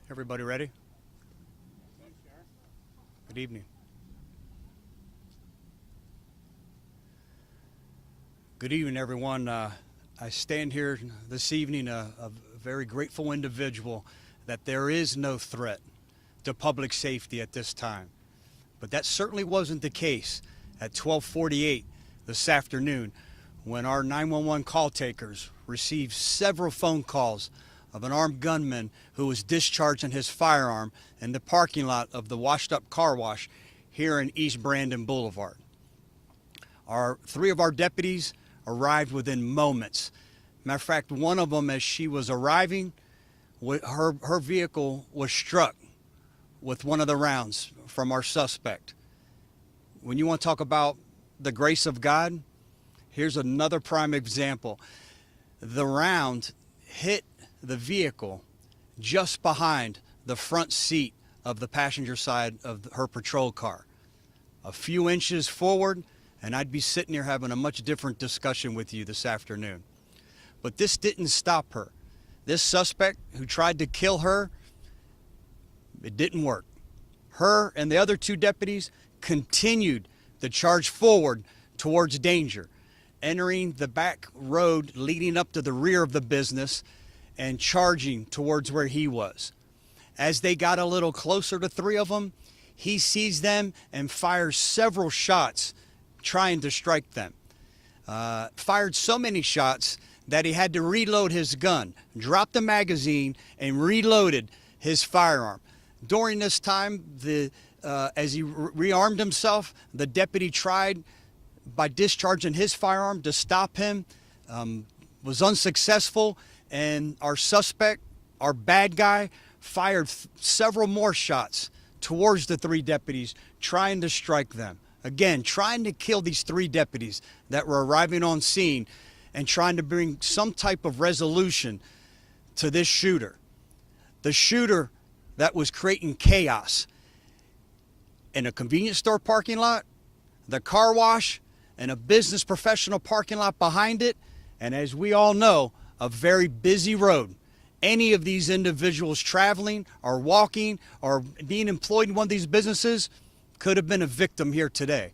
Everybody ready? Good evening. Good evening, everyone. I stand here this evening a very grateful individual that there is no threat to public safety at this time. But that certainly wasn't the case at 12:48 this afternoon when our 911 call takers received several phone calls of an armed gunman who was discharging his firearm in the parking lot of the washed-up car wash here in East Brandon Boulevard. Three of our deputies arrived within moments. Matter of fact, one of them, as she was arriving, her vehicle was struck with one of the rounds from our suspect. When you want to talk about the grace of God, here's another prime example. The round hit the vehicle just behind the front seat of the passenger side of her patrol car. A few inches forward, and I'd be sitting here having a much different discussion with you this afternoon. But this didn't stop her. This suspect who tried to kill her, it didn't work. Her and the other two deputies continued to charge forward towards danger, entering the back road leading up to the rear of the business and charging towards where he was. As they got a little closer to three of them, he sees them and fires several shots trying to strike them. Fired so many shots that he had to reload his gun, dropped the magazine, and reloaded his firearm. During this time, as he rearmed himself, the deputy tried by discharging his firearm to stop him, was unsuccessful, and our suspect, our bad guy, fired several more shots towards the three deputies, trying to strike them. Again, trying to kill these three deputies that were arriving on scene and trying to bring some type of resolution to this shooter. The shooter that was creating chaos in a convenience store parking lot, the car wash, and a business professional parking lot behind it, and as we all know, a very busy road. Any of these individuals traveling or walking or being employed in one of these businesses could have been a victim here today.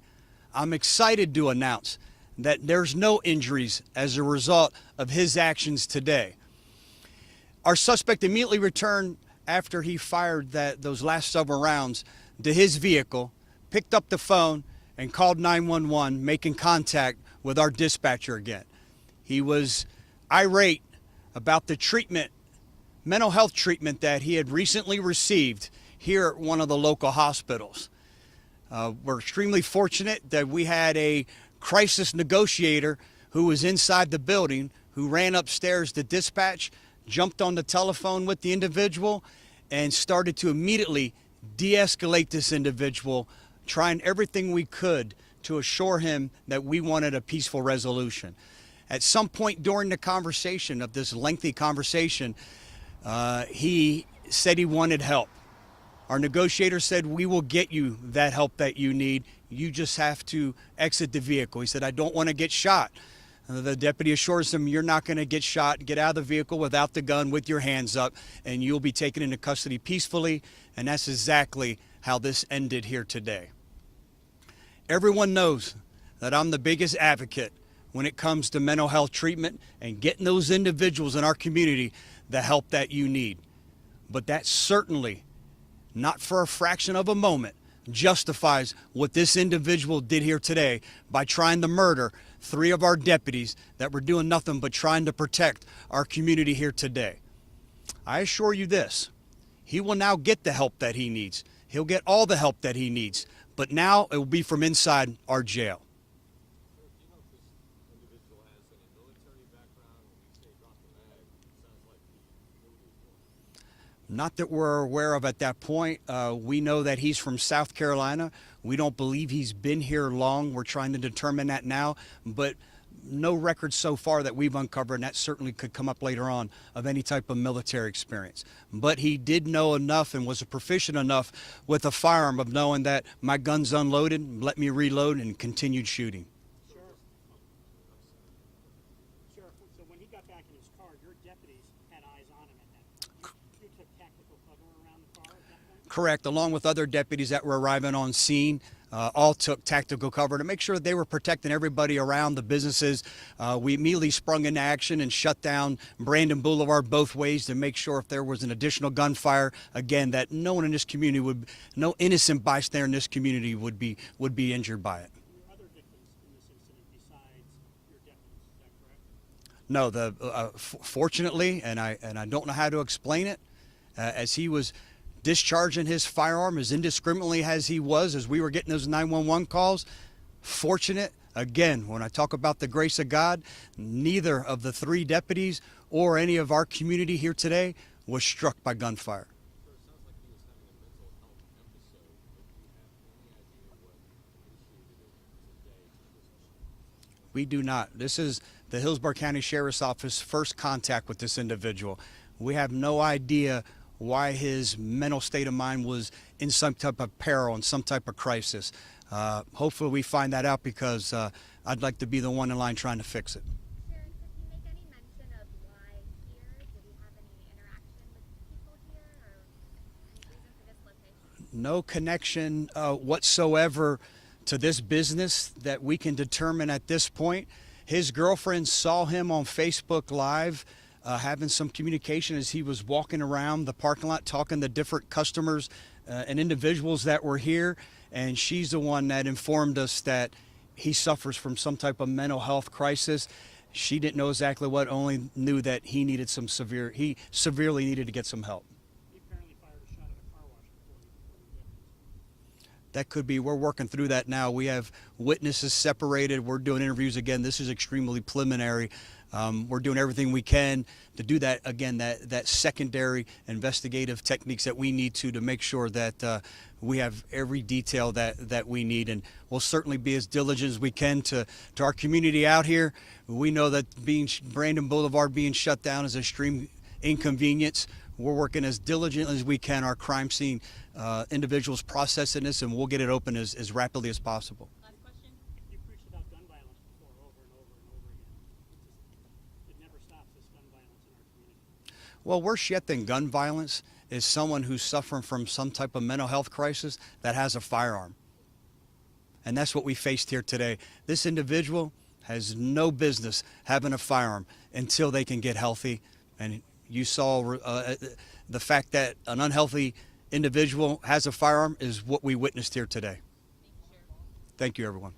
I'm excited to announce that there's no injuries as a result of his actions today. Our suspect immediately returned after he fired those last several rounds to his vehicle, picked up the phone, and called 911, making contact with our dispatcher again. He was irate about the mental health treatment that he had recently received here at one of the local hospitals. We're extremely fortunate that we had a crisis negotiator who was inside the building, who ran upstairs to dispatch, jumped on the telephone with the individual, and started to immediately de-escalate this individual, trying everything we could to assure him that we wanted a peaceful resolution. At some point during the conversation, of this lengthy conversation, he said he wanted help. Our negotiator said, "We will get you that help that you need. You just have to exit the vehicle." He said, "I don't want to get shot." The deputy assures him, "You're not going to get shot. Get out of the vehicle without the gun, with your hands up, and you'll be taken into custody peacefully." And that's exactly how this ended here today. Everyone knows that I'm the biggest advocate when it comes to mental health treatment and getting those individuals in our community the help that you need. But that certainly, not for a fraction of a moment, justifies what this individual did here today by trying to murder three of our deputies that were doing nothing but trying to protect our community here today. I assure you this, he will now get the help that he needs. He'll get all the help that he needs, but now it will be from inside our jail. Not that we're aware of at that point. We know that he's from South Carolina. We don't believe he's been here long. We're trying to determine that now, but no records so far that we've uncovered, and that certainly could come up later on, of any type of military experience. But he did know enough and was proficient enough with a firearm of knowing that my gun's unloaded, let me reload, and continued shooting. So when he got back in his car, your deputies had eyes on him at that point. You took tactical cover around Correct, along with other deputies that were arriving on scene. All took tactical cover to make sure they were protecting everybody around the businesses. We immediately sprung into action and shut down Brandon Boulevard both ways to make sure if there was an additional gunfire, again, that no one in this community would, no innocent bystander in this community would be injured by it. Other victims in this incident besides your deputies, is that correct? No, fortunately, and I don't know how to explain it, as he was discharging his firearm as indiscriminately as he was as we were getting those 911 calls. Fortunate, again, when I talk about the grace of God, neither of the 3 deputies or any of our community here today was struck by gunfire. So it sounds like he was having a mental health episode, but do you have any idea what initiated it today? We do not. This is the Hillsborough County Sheriff's Office first contact with this individual. We have no idea why his mental state of mind was in some type of peril and some type of crisis. Hopefully we find that out, because I'd like to be the one in line trying to fix it. Sharon, could you make any mention of why here? Did he have any interaction with people here, or any reason for this location? No connection whatsoever to this business that we can determine at this point. His girlfriend saw him on Facebook Live having some communication as he was walking around the parking lot talking to different customers and individuals that were here, and she's the one that informed us that he suffers from some type of mental health crisis. She didn't know exactly what, only knew that he needed he severely needed to get some help. He apparently fired a shot at a car wash before he That could be. We're working through that now. We have witnesses separated. We're doing interviews again. This is extremely preliminary. We're doing everything we can to do that, again, that secondary investigative techniques that we need to make sure that we have every detail that we need. And we'll certainly be as diligent as we can to our community out here. We know that Brandon Boulevard being shut down is an extreme inconvenience. We're working as diligently as we can, our crime scene individuals processing this, and we'll get it open as rapidly as possible. Last question. You preached about gun violence before over and over and over again. It never stops, this gun violence in our community. Well, worse yet than gun violence is someone who's suffering from some type of mental health crisis that has a firearm. And that's what we faced here today. This individual has no business having a firearm until they can get healthy. And you saw the fact that an unhealthy individual has a firearm is what we witnessed here today. Thank you, everyone.